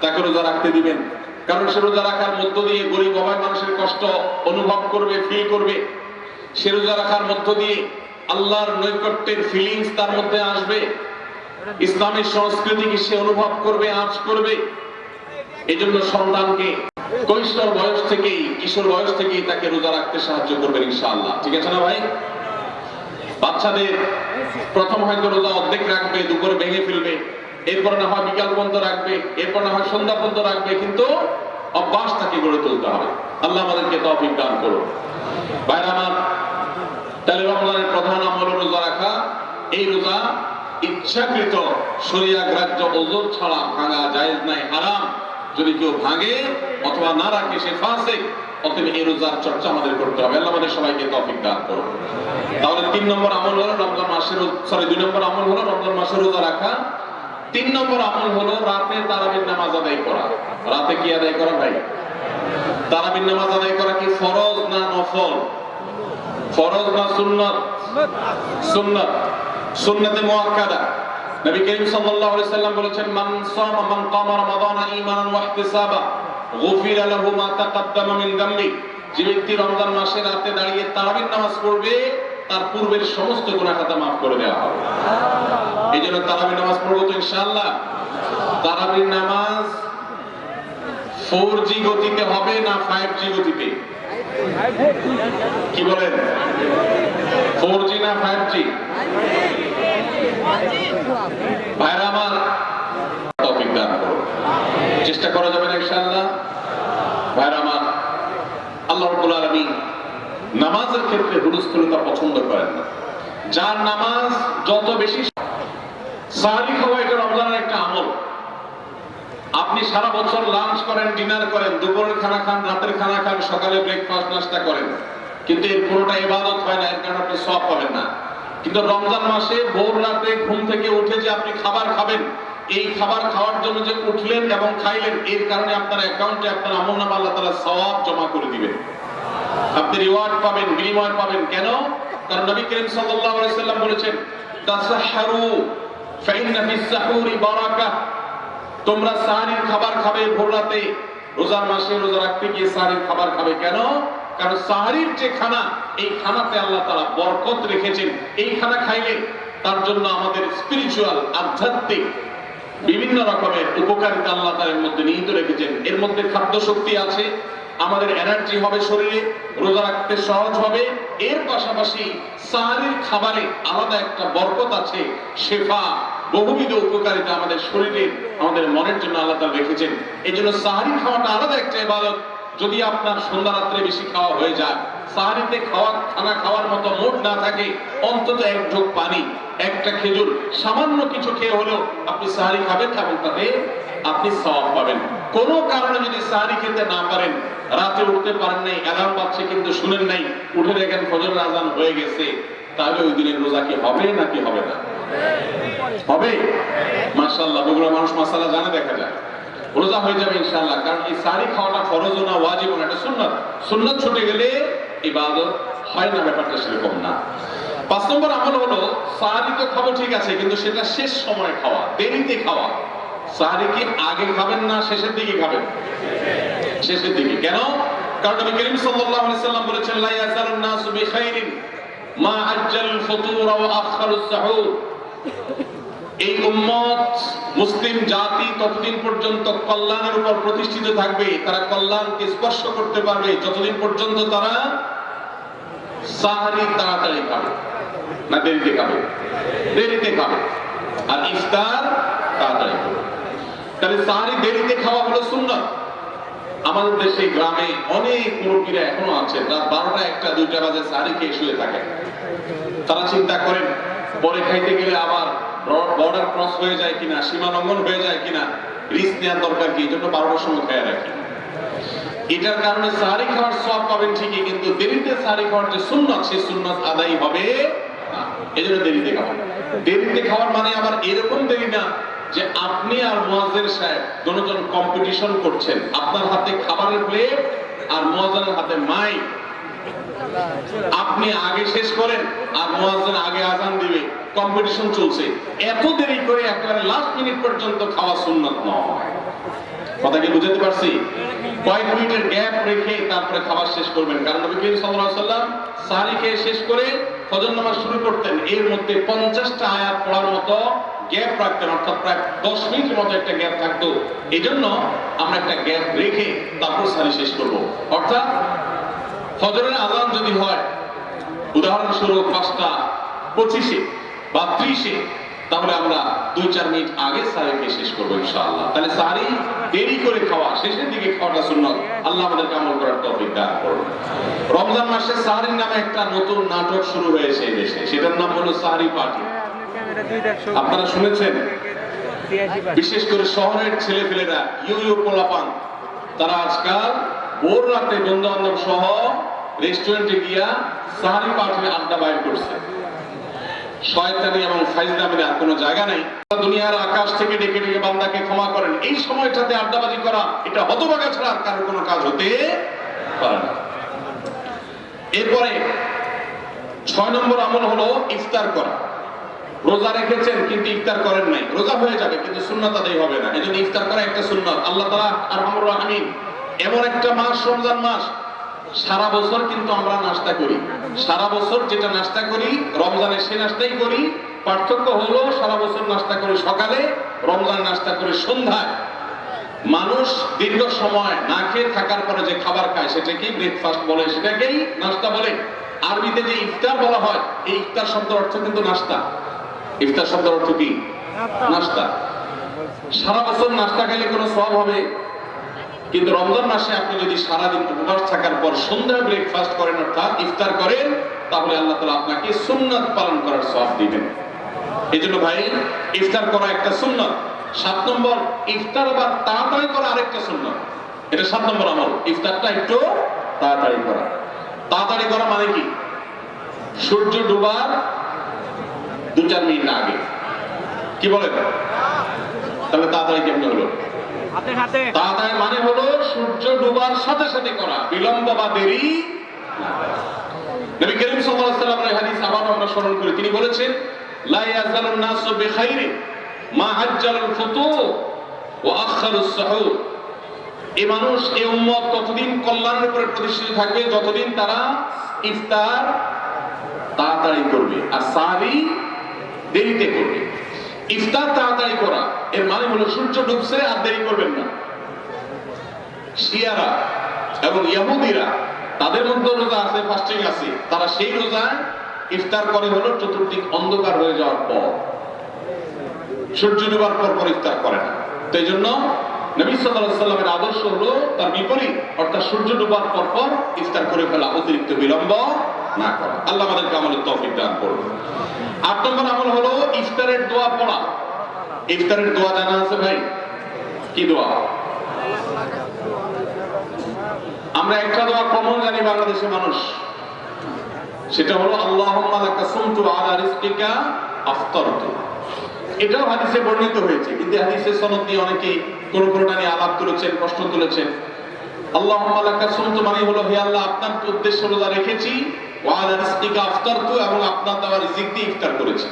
তাকে রোজা রাখতে দিবেন। কারণ সে রোজা রাখার মধ্য দিয়ে গরিব অভাব মানুষের কষ্ট অনুভব করবে, ফিল করবে। সে রোজা রাখার মধ্য দিয়ে আল্লাহর নৈকট্যের ফিলিংস তার মধ্যে আসবে, ইসলামের সংস্কৃতিকে সে অনুভব করবে, আঁচ করবে। এই জন্য সন্তানকে কৈশোর বয়স থেকেই, কিশোর বয়স থেকেই তাকে রোজা রাখতে সাহায্য করবেন ইনশাআল্লাহ। ঠিক আছে না ভাই? বাচ্চাদের প্রথম হয়তো রোজা অর্ধেক রাখবে, দুপুরে ভেঙে ফেলবে, এরপর না হয় বিকাল পর্যন্ত রাখবে, এরপর না হয় সন্ধ্যা পর্যন্ত রাখবে, কিন্তু অভ্যাস তাকে গড়ে তুলতে হবে। আল্লাহ আমাদেরকে তৌফিক দান করুন। ভাইরা আমার, তাহলে রমজানের প্রধান আমল রোজা রাখা। এই রোজা ইচ্ছাকৃত শরিয়া গ্রাহ্য ওযর ছাড়া ভাঙা জায়েজ নাই, হারাম। যদি কেউ ভাঙে অথবা না রাখে সে ফাসিক। অতএব এই রোজার চর্চা আমাদের করতে হবে। আল্লাহ আমাদের সবাইকে তৌফিক দান করুন। তাহলে 3 নম্বর আমল হলো রমজান মাসের, 2 নম্বর আমল হলো রমজান মাসের রোজা রাখা। 3 নম্বর আমল হলো রাতে তারাবির নামাজ আদায় করা। রাতে কি আদায় করা ভাই? তারাবির নামাজ আদায় করা কি ফরজ না নফল? ফরজ না সুন্নাত? সুন্নাত। সুন্নাতে মুআক্কাদা। নবী করিম সাল্লাল্লাহু আলাইহি সাল্লাম বলেছেন, মান সামা মান কামা রমাদান ঈমানান ওয়া ইহতিসাবা গুফিরা লাহু মা তাকাদ্দামা মিন যামবি। যে ব্যক্তি রমজান মাসে রাতে দাঁড়িয়ে তারাবির নামাজ পড়বে, তার পূর্বের সমস্ত গুনাহ খাতা maaf করে দেওয়া হবে। এইজন্য তারাবির নামাজ পড়ব তো ইনশাআল্লাহ। তারাবির নামাজ 4G গতিতে হবে না 5G গতিতে? কি বলেন? 4G না 5G? ভাইরা আমার, তৌফিক দান করুন। চেষ্টা করা যাবে না ইনশাআল্লাহ? ভাইরা আমার, আল্লাহ রাব্বুল আলামিন নামাজের ক্ষেত্রে হুলস্থুলতা পছন্দ করেন না। যার নামাজ যত বেশি, সাহরি খাওয়া এটা রমজানের একটা আমল। আপনি সারা বছর লাঞ্চ করেন, ডিনার করেন, দুপুরের খানা খান, রাতের খানা খান, সকালে ব্রেকফাস্ট নাস্তা করেন, কিন্তু এর পুরোটা ইবাদত হয় না, এর কারণে আপনি সওয়াব পাবেন না। কিন্তু রমজান মাসে ভোর রাতে ঘুম থেকে উঠে যে আপনি খাবার খাবেন, এই খাবার খাওয়ার জন্য যে উঠলেন এবং খাইলেন, এর কারণে আপনার অ্যাকাউন্টে আপনার আমলনামা আল্লাহ তাআলা সওয়াব জমা করে দিবেন। আপনি রিওয়ার্ড পাবেন, বিনিময় পাবেন। কেন? কারণ নবী করিম সাল্লাল্লাহু আলাইহি সাল্লাম বলেছেন, তাসাহহারু ফাইন্না ফিস সাহুরি বারাকা। তোমরা সাহরির খাবার খাবে ভোর রাতে। রোজার মাসে রোজা রাখতে গিয়ে সাহরির খাবার খাবে কেন? কারণ সাহরির যে খানা, এই খানাতে আল্লাহ তাআলা বরকত রেখেছেন। এই খানা খাইলে তার জন্য আমাদের স্পিরিচুয়াল, আধ্যাত্মিক বিভিন্ন রকমের উপকারিতা আল্লাহ তাআলা এর মধ্যে নিহিত রেখেছেন। এর মধ্যে খাদ্য শক্তি আছে, আমাদের এনার্জি হবে শরীরে, রোজা রাখতে সহজ হবে। এর পাশাপাশি সাহরির খাবারে আলাদা একটা বরকত আছে, শেফা, বহুবিধ উপকারিতা আমাদের শরীরে, আমাদের মনের জন্য আল্লাহ তাআলা রেখেছেন। এই জন্য সাহরি খাওয়াটা আলাদা একটা ইবাদত। যদি আপনার সন্ধ্যা রাত্রে বেশি খাওয়া হয়ে যায়, সাহরিতে খানা খাওয়ার মতো মুড না থাকে, অন্তত এক ঢোক পানি, একটা খেজুর, সামান্য কিছু খেয়ে হলেও আপনি সাহরি খাবেন এবং তাতে আপনি সওয়াব পাবেন। কোনো কারণে যদি সাহরি খেতে না পারেন, রাতে উঠতে পারেন নাই, অ্যালার্ম বাজছে কিন্তু শুনেন নাই, উঠে দেখেন ফজরের আযান হয়ে গেছে, তাহলে ওই দিনের রোজা কি হবে নাকি হবে না? হবে। মাশাআল্লাহ, বগুড়া মানুষ মাসালা জানে, দেখা যায় রোজা হয়ে যাবে ইনশাআল্লাহ। কারণ এই সাহরি খাওয়াটা ফরজ না ওয়াজিব না, এটা সুন্নাত। সুন্নাত ছুটে গেলে ইবাদত হয় না, ব্যাপারটা সেরকম না। 5 নম্বর আমল হলো, সাহরি তো খাবো ঠিক আছে, কিন্তু সেটা শেষ সময় খাওয়া, দেরিতে খাওয়া। সাহরি কি আগে খাবেন না শেষের দিকে খাবেন? শেষের দিকে। কেন? কারণ নবী করিম সাল্লাল্লাহু আলাইহি সাল্লাম বলেছেন, লা ইয়াজালুন নাসু বিখাইরিন মা আজ্জাল ফুতুর ওয়া আখারুস সাহুর। এই উম্মত, মুসলিম জাতি ততদিন পর্যন্ত কল্যাণের উপর প্রতিষ্ঠিত থাকবে, তারা কল্যাণকে স্পর্শ করতে পারবে যতদিন পর্যন্ত তারা সাহরি তাড়াতাড়ি খাবে না দেরিতে খাবে? দেরিতে খাবে। আর ইফতার তাড়াতাড়ি খাবে। তাহলে সাহরি দেরিতে খাওয়া হলো সুন্নাত। আমাদের দেশে গ্রামে অনেক মুরব্বীরা এখনো আছে, রাত 12টা 1টা 2টা বাজে সারি খেয়ে শুয়ে থাকে। তারা চিন্তা করেন পরে খাইতে গেলে আবার বর্ডার ক্রস হয়ে যায় কিনা, সীমা লঙ্ঘন হয়ে যায় কিনা, রিস্ক নেওয়ার দরকার কি, এই জন্য 12টার সময় খেয়ে রাখি। এটার কারণে সাহারি খাওয়ার সওয়াব পাবেন ঠিকই, কিন্তু দেরিতে সাহারি খাওয়ার যে সুন্নাত, সেই সুন্নাত আদায় হবে না। এই জন্য দেরিতে খাওয়া। দেরিতে খাওয়ার মানে আবার এরকম দেরি না যে আপনি আর মুয়াজ্জিন সাহেব দুজন কম্পিটিশন করছেন, আপনার হাতে খাবারের প্লেট আর মুয়াজ্জিনের হাতে মাইক, আপনি আগে শেষ করেন আর মুয়াজ্জিন আগে আযান দিবে, কম্পিটিশন চলছে। এত দেরি করে একেবারে লাস্ট মিনিট পর্যন্ত খাওয়া সুন্নাত নয়। কথা কি বুঝাতে পারছি? কয়েক মিনিটের গ্যাপ রেখে তারপরে খাবার শেষ করবেন, কারণ নবী করিম সাল্লাল্লাহু আলাইহি ওয়াসাল্লাম সাহরি খেয়ে শেষ করে ফজর নামাজ শুরু করতেন, এর মধ্যে 50টা আয়াত পড়ার মতো গ্যাপ রাখতেন, অর্থাৎ প্রায় 10 মিনিটের মতো একটা গ্যাপ থাকতো। এই জন্য আমরা একটা গ্যাপ রেখে তারপর সাহরি শেষ করব। অর্থাৎ ফজরের আযান যদি হয় উদাহরণস্বরূপ 5:25 বা 30-এ, তাহলে আমরা 2-4 মিনিট আগে সাহরিকে শেষ করবো ইনশাআল্লাহ। তাহলে সাহরি দেরি করে খাওয়া, শেষের দিকে খাওয়াটা সুন্নাত। আল্লাহ আমাদেরকে আমল করার তৌফিক দান করুন। রমজান মাসে সাহরির নামে একটা নতুন নাটক শুরু হয়েছে এই দেশে, সেটার নাম হলো সাহরি পার্টি। আপনারা শুনেছেন? বিশেষ করে শহরের ছেলেপেলেরা, ইউ পোলাপান, তারা আজকাল ভোর রাতে বন্ধু বান্ধব সহ রেস্টুরেন্টে গিয়া সাহরি পার্টির আড্ডা বাইর করছে। শয়তানি এবং ফাইজলামির আর কোনো জায়গা নেই। দুনিয়ার আকাশ থেকে ডেকে ডেকে বান্দাকে ক্ষমা করেন, এই সময়টাতে আড্ডাবাজি করা এটা হতভাগা ছাড়া আর কারোর কোনো কাজ হতে পারে না। এরপরে 6 নম্বর আমল হলো ইফতার করা। রোজা রেখেছেন কিন্তু ইফতার করেন নাই, রোজা হয়ে যাবে কিন্তু সুন্নাত আদায় হবে না। এজন্য ইফতার করা একটা সুন্নাত। আল্লাহ তাআলা আরহামুর রাহিম, এমন একটা মাস রমজান মাস, সারা বছর কিন্তু আমরা নাস্তা করি, সারা বছর যেটা নাস্তা করি রমজানে সে নাস্তাই করি। পার্থক্য হলো সারা বছর নাস্তা করি সকালে, রমজান নাস্তা করি সন্ধ্যায়। মানুষ দীর্ঘ সময় না খেয়ে থাকার পরে যে খাবার খায় সেটাকেই ব্রেকফাস্ট বলে, সেটাকেই নাস্তা বলে। আরবিতে যে ইফতার বলা হয়, এই ইফতার শব্দের অর্থ কিন্তু নাস্তা। ইফতার শব্দের অর্থ কি? নাস্তা। সারা বছর নাস্তা খেলে কোনো সওয়াব হবে, কিন্তু রমজান মাসে আপনি যদি সারাদিন উপবাস থাকার পর সন্ধ্যায় ব্রেকফাস্ট করেন অর্থাৎ ইফতার করেন, তাহলে আল্লাহ তাআলা আপনাকে সুন্নাত পালন করার সওয়াব দিবেন। এজন্য ভাই, ইফতার করা একটা সুন্নাত। 7 নম্বর, ইফতার আবার তাড়াতাড়ি করা আরেকটা সুন্নাত। এটা 7 নম্বর আমল, ইফতারটা একটু তাড়াতাড়ি করা। তাড়াতাড়ি করা মানে কি? সূর্য ডোবার 2-4 মিনিট আগে। কি বলেন? তাহলে তাড়াতাড়ি কেমন হলো? তাড়াতাড়ি মানে হলো সূর্য ডোবার সাথে সাথে করা, বিলম্ব বা দেরি না করা। নবী করিম সাল্লাল্লাহু আলাইহি ওয়াসাল্লামের হাদিস আবার আমরা স্মরণ করি, তিনি বলেছেন, লা ইয়াজালুন নাসু বিখাইরিন মা আজ্জালুল ফুতুর ওয়া আখারুস সুহুর। এই মানুষ, এই উম্মত ততদিন কল্যাণের উপরে প্রতিষ্ঠিত থাকবে যতদিন তারা ইফতার তাড়াতাড়ি করবে আর সাহরি দেরিতে করবে। ইফতার তাড়াতাড়ি করা এর মানে হলো সূর্য ডুবছে আর দেরি করবেন না। শিয়ারা এবং ইহুদিরা, তাদের মধ্যে রোজা আছে, ফাস্টিং আছে, তারা সেই রোজায় ইফতার করে হলো চতুর্দিক অন্ধকার হয়ে যাওয়ার পর, সূর্য ডুবার পর পর ইফতার করে না। তো এই জন্য নবী সাল্লাল্লাহু আলাইহি ওয়াসাল্লামের আদর্শ হলো তার বিপরীত, অর্থাৎ সূর্য ডুবার পর পর ইফতার করে ফেলা, অতিরিক্ত বিলম্ব না করা। আল্লাহ আমাদেরকে আমলের তৌফিক দান করুন। 8 নম্বর আমল হলো ইফতারের দোয়া পড়া। ইফতারের দোয়া জানা আছে ভাই? কি দোয়া? আমরা একটা দোয়া কমন জানি বাংলাদেশের মানুষ, সেটা হলো আল্লাহুম্মা লাকা সুমতু আলা রিজকিকা আফতারতু। এটাও হাদিসে বর্ণিত হয়েছে, কিন্তু হাদিসের সনদ নিয়ে অনেকে কোনটা নিয়ে আলাপ করেছেন, প্রশ্ন তুলেছেন। আল্লাহুম্মা লাকা সুমতু মানে হলো, হে আল্লাহ, আপনার উদ্দেশ্যে রোজা রেখেছি, ওয়া আলা রিজকিকা আফতারতু, এবং আপনার দেওয়া রিজিক দিয়ে ইফতার করেছি।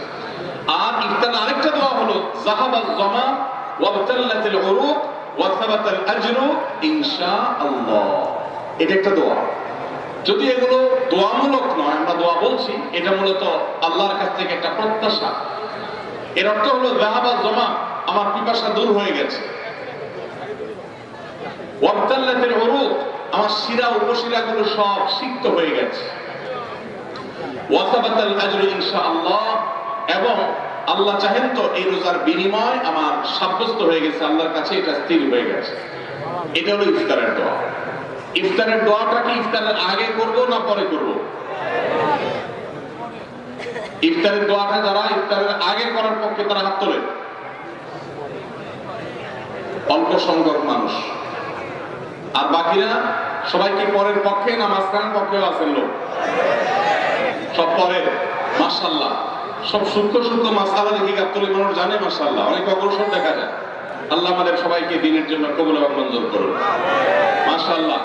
আর ইফতারের আরেকটা দোয়া হলো যাহাবাজ যামা ওয়াবতাল্লাতিল উরুক ওয়া সাবাতাল আজরু ইনশাআল্লাহ। এটা একটা দোয়া। যদি এগুলো দোয়ামূলক নয়, আমরা দোয়া বলছি, এটা মূলত আল্লাহর কাছ থেকে একটা প্রত্যাশা। এর অর্থ হলো যাহাবাজ যামা, আমার পিপাসা দূর হয়ে গেছে। ওয়াবতাল্লাতিল উরুক, আমার শিরা উপশিরাগুলো সব সিক্ত হয়ে গেছে। ওয়া সাবাতাল আজরু ইনশাআল্লাহ, এবং আল্লাহ চাহেন তো এই রোজার বিনিময় আমার সাব্যস্ত হয়ে গেছে, আল্লাহর কাছে এটা স্থির হয়ে গেছে। এটা হলো ইফতারের দোয়া। ইফতারের দোয়াটা কি ইফতারের আগে করব না পরে করব? ইফতারের দোয়াটা যারা ইফতারের আগে করার পক্ষে তারা হাত তোলে। অল্প সংখ্যক মানুষ, আর বাকিরা সবাই কি পরের পক্ষে না মাঝখানের পক্ষেও আছেন লোক? সব পরের। মাশাআল্লাহ, সব সূক্ষ্ম সূক্ষ্ম মাসালা দেখি গাবতলী মানুষ জানে। মাশাআল্লাহ, অনেক অগ্রসর দেখা যায়। আল্লাহ আমাদের সবাইকে দিনের জন্য কবুল এবং মঞ্জুর করুন। মাশাআল্লাহ।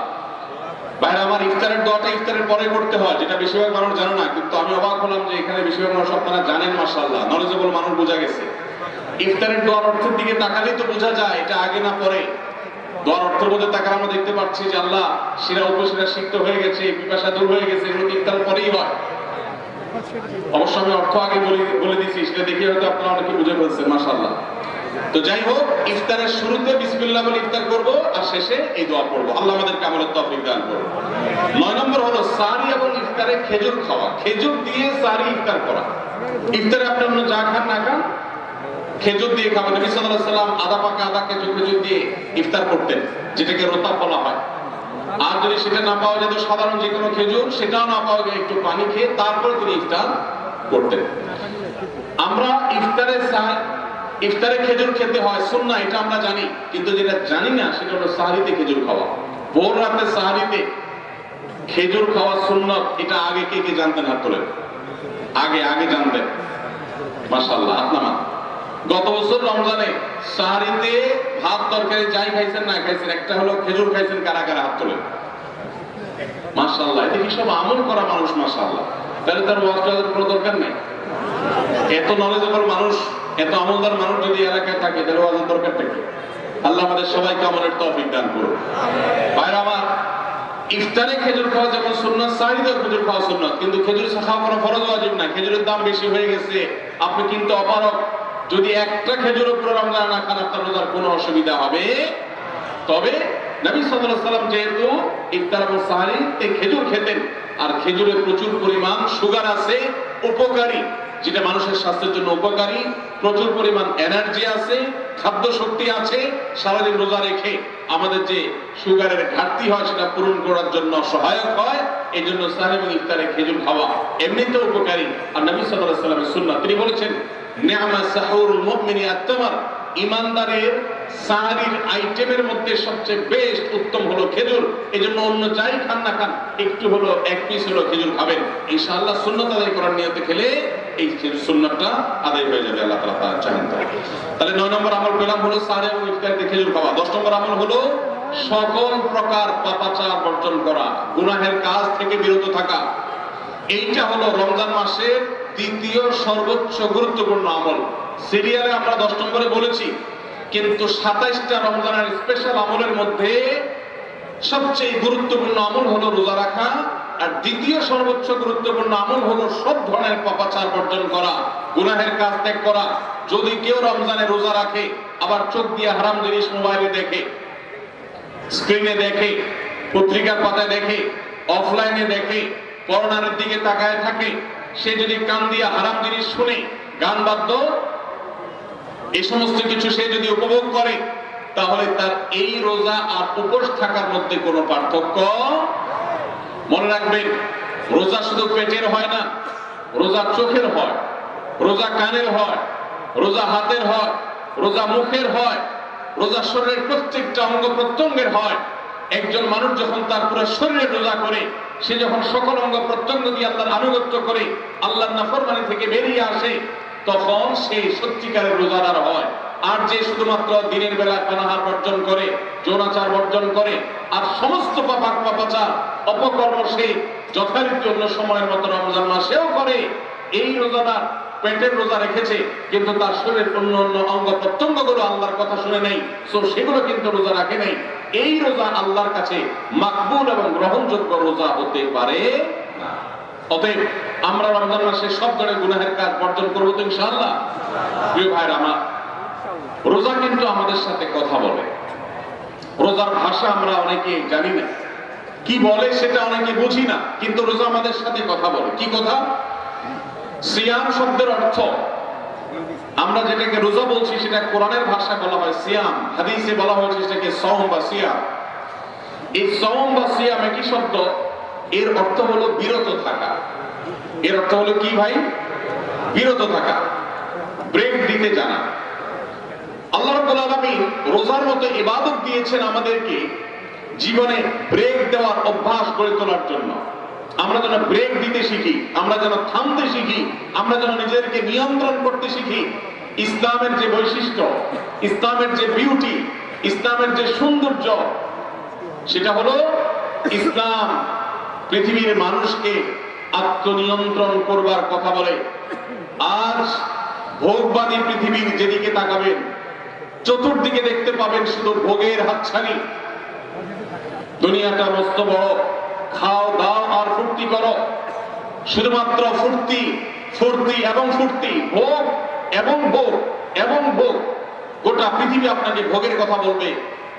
ভাইরা আমার, ইফতারের দোয়াটা ইফতারের পরে করতে হয়, যেটা বেশিরভাগ মানুষ জানে না। কিন্তু আমি অবাক হলাম যে এখানে বেশিরভাগ মানুষ আপনারা জানেন। মাশাআল্লাহ, নলেজেবল মানুষ বোঝা গেছে। ইফতারের দোয়ার অর্থের দিকে তাকালেই তো বোঝা যায় এটা আগে না পরে। দোয়ার অর্থের মধ্যে তাকালে আমরা দেখতে পাচ্ছি যে আল্লাহ শিরা উপশিরা সিক্ত হয়ে গেছে, পিপাসা দূর হয়ে গেছে, এগুলো ইফতার পরেই হয়। অবশ্য আমি অর্থ আগে বলে দিচ্ছি, সেটা দেখে হয়তো আপনারা অনেকে বুঝে ফেলছেন। মাশাআল্লাহ। তো যাই হোক, ইফতারের শুরুতে বিসমিল্লাহ বলে ইফতার করব, আর শেষে এই দোয়া পড়বো। আল্লাহ আমাদেরকে আমলের তৌফিক দান করুন। 9 নম্বর হলো সাহরি এবং ইফতারে খেজুর খাওয়া। খেজুর দিয়ে সাহরি ইফতার করা। ইফতারে আপনি অন্য যা খান না খান, খেজুর দিয়ে খাবেন। নবী সাল্লাল্লাহু আলাইহি ওয়াসাল্লাম আদা পাকা আদা খেজুর দিয়ে ইফতার করতেন, যেটাকে রোতাব বলা হয়। আর যদি সেটা না পাওয়া যেত, সাধারণ যে কোনো খেজুর, সেটাও না পাওয়া যায়, একটু পানি খেয়ে তারপর তিনি ইফতার করতেন। আমরা ইফতারে খেজুর খেতে হয় সুন্নাহ, এটা আমরা জানি। কিন্তু যেটা জানি না সেটা হলো সাহরিতে খেজুর খাওয়া। ভোর রাতে সাহরিতে খেজুর খাওয়া সুন্নাত। এটা আগে কে কে জানতেন? হাত তোলেন। আগে জানতেন। মাশাআল্লাহ, আপনারা গত বছর রমজানে সাহরিতে ভাত তরকারি যাই খাইছেন না খাইছেন, একটা হলো খেজুর খাইছেন, কারা কারা হাত তোলেন? মাশাআল্লাহ, এটা কি সব আমল করা মানুষ? মাশাআল্লাহ। তাহলে তার ওয়াজ করার কোনো দরকার নেই। এত নলেজেবল মানুষ, এত আমলদার মানুষ যদি এলাকায় থাকে, তাহলে ওয়াজের দরকারটা কি? আল্লাহ আমাদের সবাইকে আমলের তৌফিক দান করুন। ভাইরা আমার, ইফতারে খেজুর খাওয়া যেমন সুন্নাত, সাহরিতেও খেজুর খাওয়া সুন্নাত। কিন্তু খেজুর খাওয়া কোনো ফরজ ওয়াজিব না। খেজুরের দাম বেশি হয়ে গেছে, আপনি কিন্তু অপারগ। যদি একটা খেজুর পুরো রমজান না খান, আপনার রোজার কোনো অসুবিধা হবে। তবে নবী সাল্লাল্লাহু আলাইহি ওয়াসাল্লাম যেহেতু ইফতার এবং সাহরিতে খেজুর খেতেন, আর খেজুরে প্রচুর পরিমাণ সুগার আছে, উপকারী, যেটা মানুষের স্বাস্থ্যের জন্য উপকারী, প্রচুর পরিমাণ এনার্জি আছে, খাদ্য শক্তি আছে, সারাদিন রোজা রেখে আমাদের যে সুগারের ঘাটতি হয় সেটা পূরণ করার জন্য সহায়ক হয়। এই জন্য সাহরি এবং ইফতারে খেজুর খাওয়া এমনিতেও উপকারী। আর নবী সাল্লাল্লাহু আলাইহি ওয়াসাল্লামের সুন্নাহ, তিনি বলেছেন, নি'মা সাহুরুল মুমিনি আত-তামার। ইমানদারের সাহরির আইটেমের মধ্যে সবচেয়ে বেস্ট উত্তম হলো খেজুর। এজন্য অন্য যাই খান না খান, একটু হলো, এক পিস হলো খেজুর খাবেন। ইনশাআল্লাহ সুন্নাত আদায় করার নিয়তে খেলে এই সুন্নাতটা আদায় হয়ে যাবে, আল্লাহ তাআলা চাহেন। তাহলে 9 নম্বর আমল পেলাম হলো সাহরি এবং ইফতারে খেজুর খাওয়া। 10 নম্বর আমল হলো সকল প্রকার পাপাচার বর্জন করা, গুনাহের কাজ থেকে বিরত থাকা। এইটা হলো রমজান মাসের দ্বিতীয় সর্বোচ্চ গুরুত্বপূর্ণ আমল। সিরিয়ালে আমরা 10 নম্বরে বলেছি, কিন্তু 27টা রমজানের স্পেশাল আমলের মধ্যে সবচেয়ে গুরুত্বপূর্ণ আমল হলো রোজা রাখা। আর দ্বিতীয় সর্বোচ্চ গুরুত্বপূর্ণ আমল হলো সব ধরনের পাপাচার বর্জন করা, গুনাহের কাজ ত্যাগ করা। যদি কেউ রমজানে রোজা রাখে, আবার চোখ দিয়ে হারাম জিনিস মোবাইলে দেখে, স্ক্রিনে দেখে, পত্রিকার পাতায় দেখে, অফলাইনে দেখে, করোনার দিকে তাকায় থাকে, সে যদি কান দিয়ে হারাম জিনিস শুনে, গান বাদ্য, এই সমস্ত কিছু সে যদি উপভোগ করে, তাহলে তার এই রোজা আর উপোস থাকার মধ্যে কোনো পার্থক্য। মনে রাখবেন, রোজা শুধু পেটের হয় না, রোজা চোখের হয়, রোজা কানের হয়, রোজা হাতের হয়, রোজা মুখের হয়, রোজা শরীরের প্রত্যেকটা অঙ্গ প্রত্যঙ্গের হয়। একজন মানুষ যখন তার পুরো শরীরে রোজা করে, সে যখন সকল অঙ্গ প্রত্যঙ্গ দিয়ে আল্লাহর আনুগত্য করে, আল্লাহর নাফরমানি থেকে বেরিয়ে আসে, তখন সে সত্যিকারের রোজাদার হয়। আর যে শুধুমাত্র দিনের বেলা পানাহার বর্জন করে, যৌনাচার বর্জন করে, আর সমস্ত পাপাচার অপকর্ম সে যথারীতি অন্য সময়ের মতো রমজান মাসেও করে, এই রোজাদার পেটের রোজা রেখেছে, কিন্তু তার শরীরের অন্য অন্য অঙ্গ প্রত্যঙ্গ গুলো আল্লাহর কথা শুনে নেই, তো সেগুলো কিন্তু রোজা রাখে নেই। এই রোজা আল্লাহর কাছে মাকবুল এবং গ্রহণযোগ্য রোজা হতে পারে না। অতএব আমরা রমজান মাসে সব ধরনের গুনাহের কাজ বর্জন করবো তো ইনশাআল্লাহ। প্রিয় ভাইরা আমার, রোজা কিন্তু আমাদের সাথে কথা বলে। রোজার ভাষা আমরা অনেকে জানি না, কি বলে সেটা অনেকে বুঝি না, কিন্তু রোজা আমাদের সাথে কথা বলে। কি কথা? সিয়াম শব্দের অর্থ আমরা যেটাকে রোজা বলছি সেটা কোরআনের ভাষায় বলা হয় সিয়াম, হাদিসে বলা হয়েছে সেটাকে সওম বা সিয়াম। এই সওম বা সিয়াম একই শব্দ, এর অর্থ হলো বিরত থাকা। এর অর্থ হলো কি ভাই? বিরত থাকা, ব্রেক দিতে জানা। আল্লাহ রাব্বুল আলামিন রোজার মতো ইবাদত দিয়েছেন আমাদেরকে জীবনে ব্রেক দেওয়ার অভ্যাস গড়ে তোলার জন্য। আমরা যেন ব্রেক দিতে শিখি, আমরা যেন থামতে শিখি, আমরা যেন নিজেদেরকে নিয়ন্ত্রণ করতে শিখি। ইসলামের যে বৈশিষ্ট্য, ইসলামের যে বিউটি, ইসলামের যে সৌন্দর্য, সেটা হলো ইসলাম পৃথিবীর মানুষকে আত্মনিয়ন্ত্রণ করবার কথা বলে। আজ ভোগবাদী পৃথিবীর যেদিকে তাকাবেন, চতুর্দিকে দেখতে পাবেন শুধু ভোগের হাতছানি। দুনিয়াটা মস্ত বড়, খাও দাও আর ফুর্তি করো, শুধুমাত্র ফুর্তি ফুর্তি এবং ফুর্তি, ভোগ এবং ভোগ এবং ভোগ। গোটা পৃথিবী আপনাকে ভোগের কথা বলবে,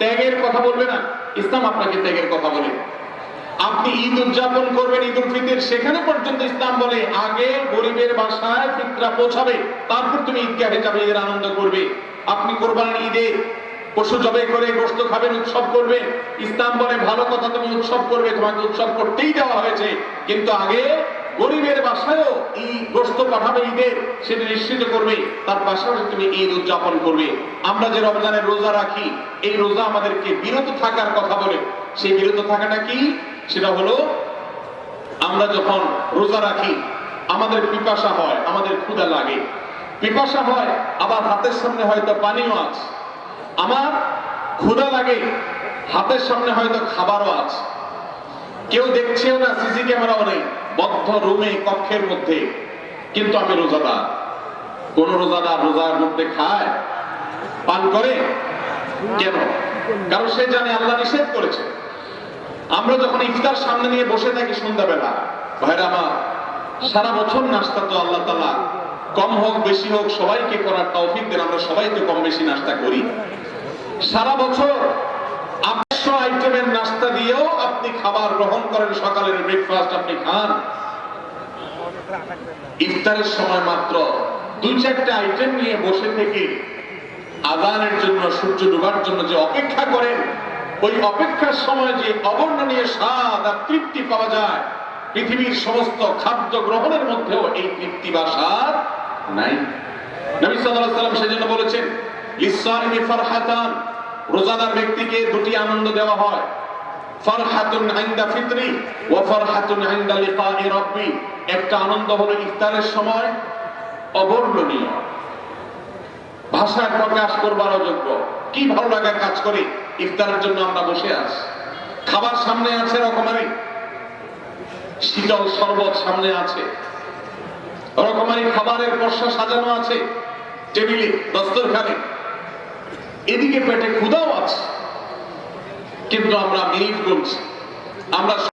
ত্যাগের কথা বলবে না। ইসলাম আপনাকে ত্যাগের কথা বলে। আপনি ঈদ উদযাপন করবেন, ঈদ উল ফিতর, সেখানে পর্যন্ত ইসলাম বলে আগে গরিবের বাসায় ফিতরা পৌঁছাবে, তারপর তুমি ঈদগাহে যাবে, ঈদের আনন্দ করবে। আপনি কোরবানির ঈদে পশু জবাই করে গোশত খাবেন, উৎসব করবেন। ইসলাম বলে ভালো কথা, তুমি উৎসব করবে, তোমাকে উৎসব করতেই দেওয়া হয়েছে, কিন্তু আগে গরিবের বাসায়ও এই গোশত পাঠাবে ঈদের, সেটা নিশ্চিত করবে, তার পাশাপাশি তুমি ঈদ উদযাপন করবে। আমরা যে রমজানের রোজা রাখি, এই রোজা আমাদেরকে বিরত থাকার কথা বলে। সেই বিরত থাকাটা কি? সেটা হলো আমরা যখন রোজা রাখি আমাদের পিপাসা হয়, আমাদের ক্ষুধা লাগে, পিপাসা হয়, আবার হাতের সামনে হয়তো পানিও আছে। আমার ক্ষুধা লাগে, হাতের সামনে হয়তো খাবারও আছে, কেউ দেখছেও না, সিসি ক্যামেরাও নেই, বদ্ধ রুমে কক্ষের মধ্যে, কিন্তু আমি রোজাদার। কোন রোজাদার রোজার মধ্যে খায়, পান করে? কেন? কারণ সে জানে আল্লাহ নিষেধ করেছে। আমরা যখন ইফতার সামনে নিয়ে বসে থাকি সন্ধ্যাবেলা, ভাইরা আমার, সারা বছর নাস্তা তো আল্লাহ তাআলা কম হোক বেশি হোক সবাইকে করার তৌফিক দেন। আমরা সবাই তো কম বেশি নাস্তা করি। সারা বছর 800 আইটেমের নাস্তা দিয়েও আপনি খাবার গ্রহণ করেন, সকালের ব্রেকফাস্ট আপনি খান। ইফতারের সময় মাত্র 2-4টা আইটেম নিয়ে বসে থেকে আযানের জন্য, সূর্য ডোবার জন্য যে অপেক্ষা করেন, ওই অপেক্ষার সময় যে অবর্ণনীয় স্বাদ আর তৃপ্তি পাওয়া যায়, পৃথিবীর সমস্ত খাদ্য গ্রহণের মধ্যেও এই তৃপ্তি বা স্বাদ নাই। নবী সাল্লাল্লাহু আলাইহি ওয়াসাল্লাম সেজন্য বলেছেন, লিসাইমি ফারহাতান, রোজাদার ব্যক্তিকে দুটি আনন্দ দেওয়া হয়, ফারহাতুন ইনদা ফিতরি ওয়া ফারহাতুন ইনদা লিকাই রাব্বি। একটা আনন্দ হলো ইফতারের সময়, অবর্ণনীয়, ভাষায় প্রকাশ করবার অযোগ্য। কি ভালো লাগা কাজ করে, ইফতারের জন্য আমরা বসে আছি, খাবার সামনে আছে, রকমারি শীতল শরবত সামনে আছে, রকমারি খাবারের পসরা সাজানো আছে টেবিলে, দস্তরখানে, এদিকে পেটে ক্ষুধাও আছে, কিন্তু আমরা মিনিট গুনছি, আমরা